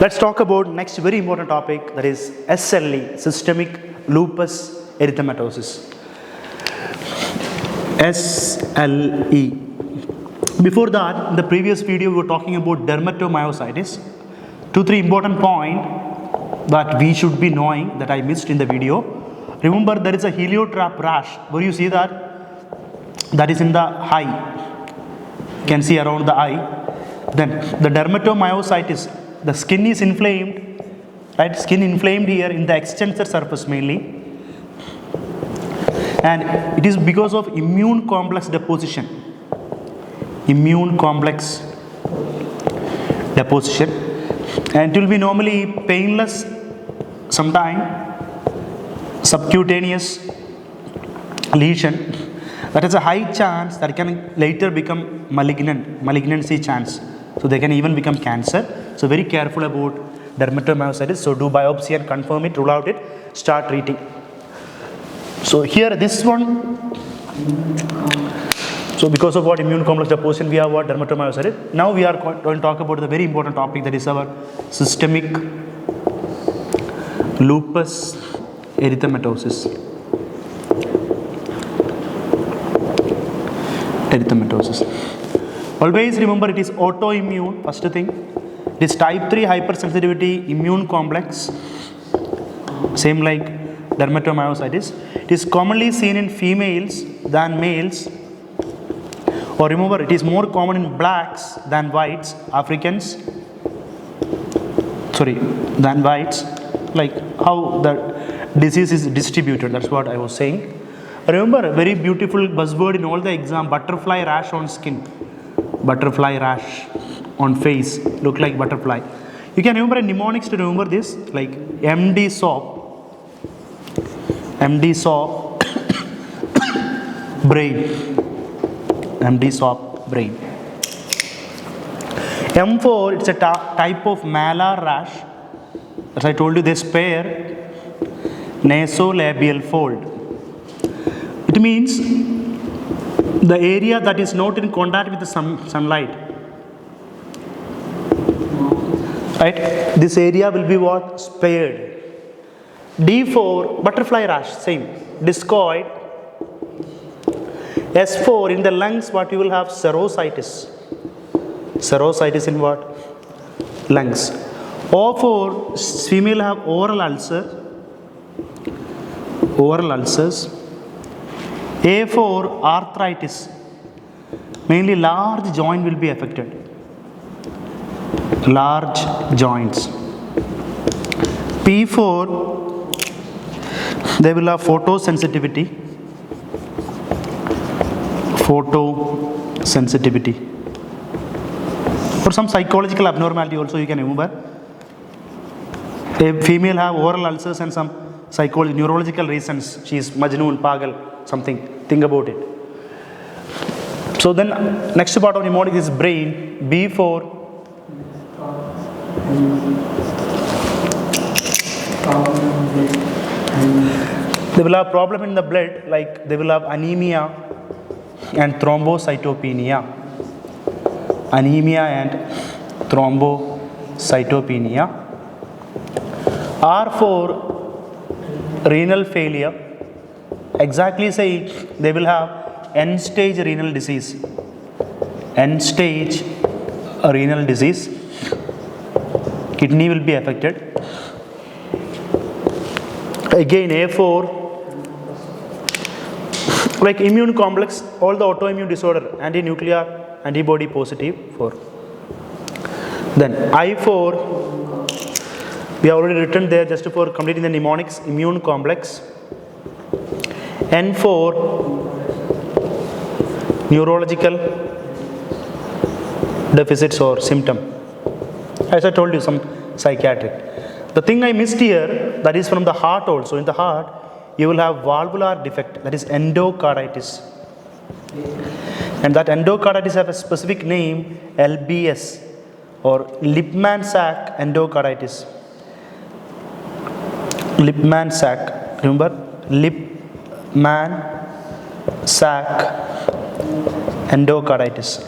Let's talk about next very important topic, that is SLE, systemic lupus erythematosus. SLE. Before that, in the previous video, we were talking about dermatomyositis. 2-3 important points that we should be knowing that I missed in the video. Remember, there is a heliotrope rash. Where you see that? That is in the eye. You can see around the eye. Then the dermatomyositis, the skin is inflamed, right? Skin inflamed here in the extensor surface mainly. And it is because of immune complex deposition. Immune complex deposition. And it will be normally painless, sometime subcutaneous lesion. That is a high chance that can later become malignancy chance. So they can even become cancer. So very careful about dermatomyositis. So do biopsy and confirm it, rule out it, start treating. So here this one, so because of what immune complex deposition, we have what dermatomyositis. Now we are going to talk about the very important topic, that is our systemic lupus erythematosus. Always remember, it is autoimmune, first thing. It is type 3 hypersensitivity immune complex, same like dermatomyositis. It is commonly seen in females than males. Or remember, it is more common in blacks than whites, Africans, than whites, like how the disease is distributed, that's what I was saying. Remember, a very beautiful buzzword in all the exam, butterfly rash on skin. Butterfly rash on face, look like butterfly. You can remember in mnemonics to remember this, like MD SOP, brain, MD SOP, brain. M4, it's a type of malar rash. As I told you, they spare nasolabial fold. It means the area that is not in contact with the sunlight, right? This area will be what? Spared. D4, butterfly rash, same, discoid. S4, in the lungs, what you will have? Serositis. Serositis in what? Lungs. O4, female have oral ulcers. A4, arthritis. Mainly large joint will be affected. Large joints. P4, they will have photosensitivity. For some psychological abnormality also you can remember. A female have oral ulcers and some neurological reasons. She is Majnoon, Pagal, something. Think about it. So then next part of mnemonic is brain. B4. They will have problem in the blood, like they will have anemia and thrombocytopenia. R4, renal failure. Exactly say they will have end-stage renal disease. Kidney will be affected. Again A4, like immune complex, all the autoimmune disorder, anti-nuclear, antibody positive 4. Then I4, we have already written there just for completing the mnemonics, immune complex. N4, neurological deficits or symptom. As I told you, some psychiatric. The thing I missed here, that is from the heart also. In the heart, you will have valvular defect, that is endocarditis. And that endocarditis have a specific name, LBS, or Lippmann-Sack endocarditis. Lippmann-Sack, remember? Lippmann-Sack endocarditis.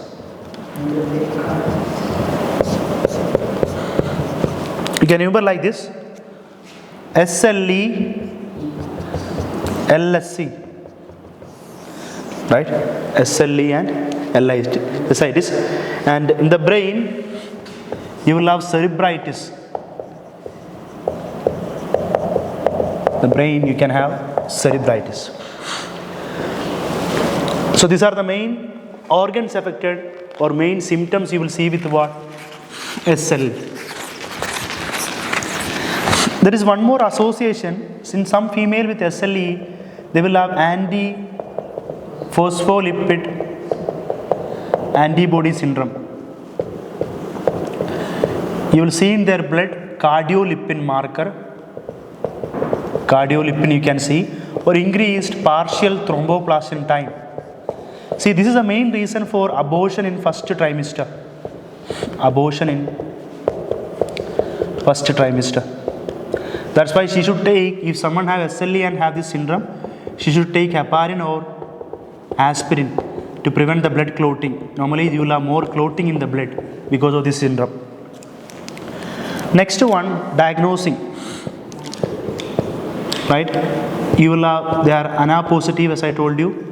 You can remember like this: SLE, LSC, right? SLE and LSC. And in the brain, you will have cerebritis. The brain, you can have cerebritis. So these are the main organs affected or main symptoms you will see with what? SLE. There is one more association. Since some female with SLE, they will have anti-phospholipid antibody syndrome. You will see in their blood cardiolipin marker. Cardiolipin you can see, or increased partial thromboplastin time. See, this is the main reason for abortion in first trimester. Abortion in first trimester. That's why she should take, if someone has SLE and have this syndrome, she should take heparin or aspirin to prevent the blood clotting. Normally you will have more clotting in the blood because of this syndrome. Next one, diagnosing. Right? You will have, they are ANA positive as I told you.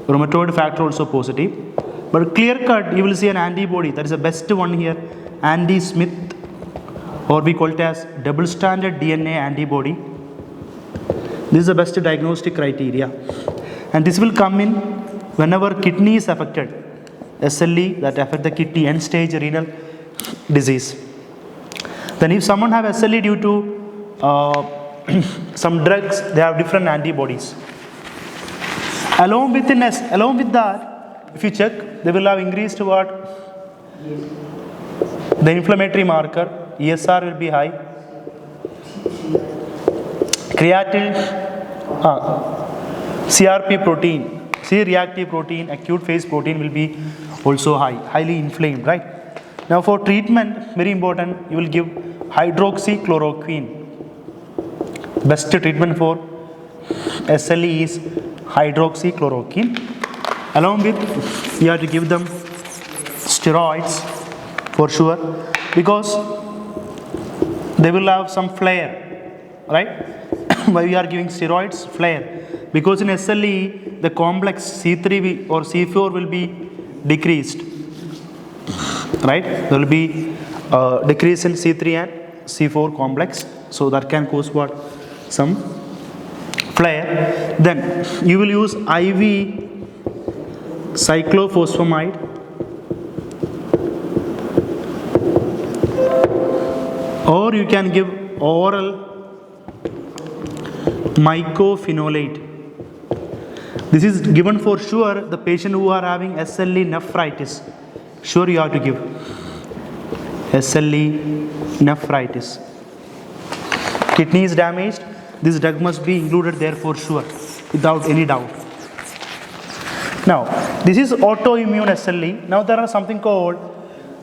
Rheumatoid factor also positive. But clear cut, you will see an antibody. That is the best one here. Andy Smith, or we call it as double stranded DNA antibody. This is the best diagnostic criteria. And this will come in whenever kidney is affected. SLE that affect the kidney, end stage renal disease. Then if someone have SLE due to some drugs, they have different antibodies. Along with that, if you check, they will have increased what? The inflammatory marker, ESR will be high. Creatine, CRP protein, C-reactive protein, acute phase protein will be also high, highly inflamed, right? Now for treatment, very important, you will give hydroxychloroquine. Best treatment for SLE is hydroxychloroquine. Along with, you have to give them steroids for sure, because they will have some flare, right? Why we are giving steroids? Flare. Because in SLE, the complex C3 or C4 will be decreased, right? There will be decrease in C3 and C4 complex. So that can cause what? Some flare. Then you will use IV cyclophosphamide or you can give oral mycophenolate. This is given for sure the patient who are having SLE nephritis. Sure you have to give SLE nephritis. Kidney is damaged, this drug must be included there for sure, without any doubt. Now, this is autoimmune SLE. Now there are something called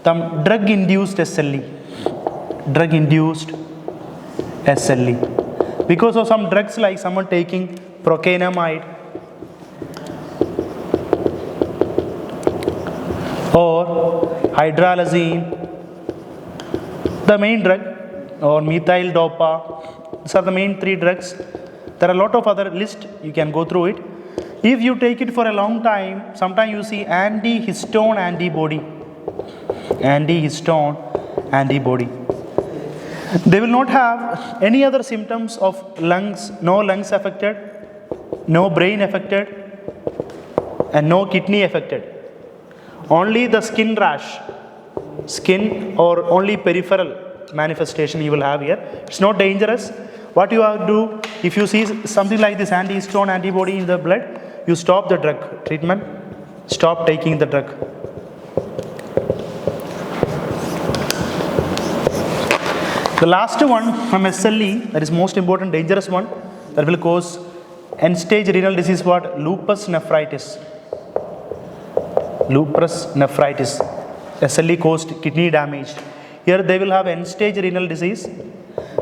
drug-induced SLE. Drug-induced SLE. Because of some drugs like someone taking procainamide or hydralazine, the main drug, or methyl dopa. These are the main three drugs. There are a lot of other list, you can go through it. If you take it for a long time, sometimes you see anti-histone antibody. Anti-histone antibody. They will not have any other symptoms of lungs, no lungs affected, no brain affected, and no kidney affected. Only the skin rash, skin or only peripheral manifestation you will have here. It's not dangerous. What you have to do, if you see something like this anti-histone antibody in the blood, you stop the drug treatment, stop taking the drug. The last one from SLE, that is most important, dangerous one, that will cause end-stage renal disease, what? Lupus nephritis. Lupus nephritis. SLE caused kidney damage. Here they will have end-stage renal disease.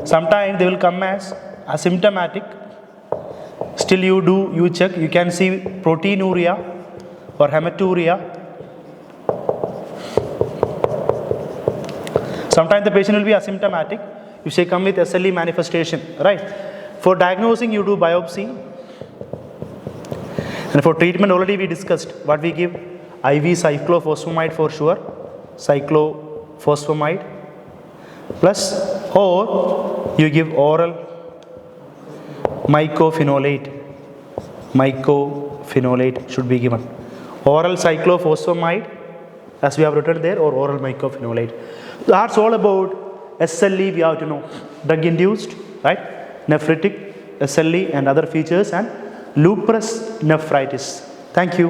Sometimes they will come as asymptomatic. Still you check, you can see proteinuria or hematuria. Sometimes the patient will be asymptomatic if they come with SLE manifestation, right? For diagnosing, you do biopsy. And for treatment, already we discussed what we give. IV cyclophosphamide for sure, cyclophosphamide, plus, or you give oral mycophenolate. Mycophenolate should be given. Oral cyclophosphamide, as we have written there, or oral mycophenolate. That's all about SLE. We have to know drug induced, right? Nephritic, SLE, and other features, and lupus nephritis. Thank you.